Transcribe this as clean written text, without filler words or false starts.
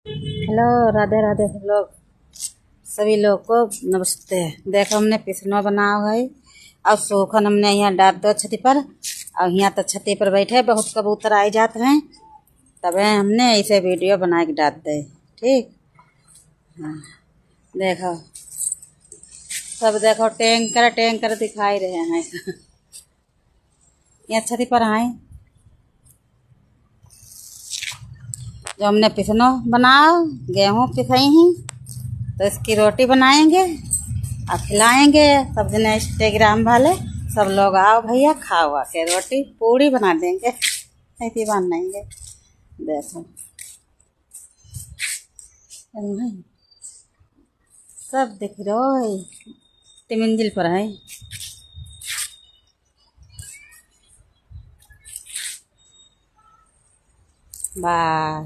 Hello, Radhe Radhe सब लोग, सभी लोग को नमस्ते। देखो हमने पिसनो बना हुआ है और सोखन हमने यहाँ डाल दो छती पर। और यहाँ तो छती पर बैठे बहुत कबूतर आई जाते हैं, तब हमने ऐसे वीडियो बना के डाल दे। ठीक, हाँ देखो सब देखो टैंकर दिखाई रहे हैं। यहाँ छती पर आए जो हमने पिसनो बनाओ, गेहूँ पिसाई ही तो इसकी रोटी बनाएंगे और खिलाएंगे सब जने इंस्टाग्राम वाले। सब लोग आओ भैया खाओ, आके रोटी पूड़ी बना देंगे, ऐसी बनाएंगे। देखो सब दिख रहा है, 3 मंजिल पर है। बाय।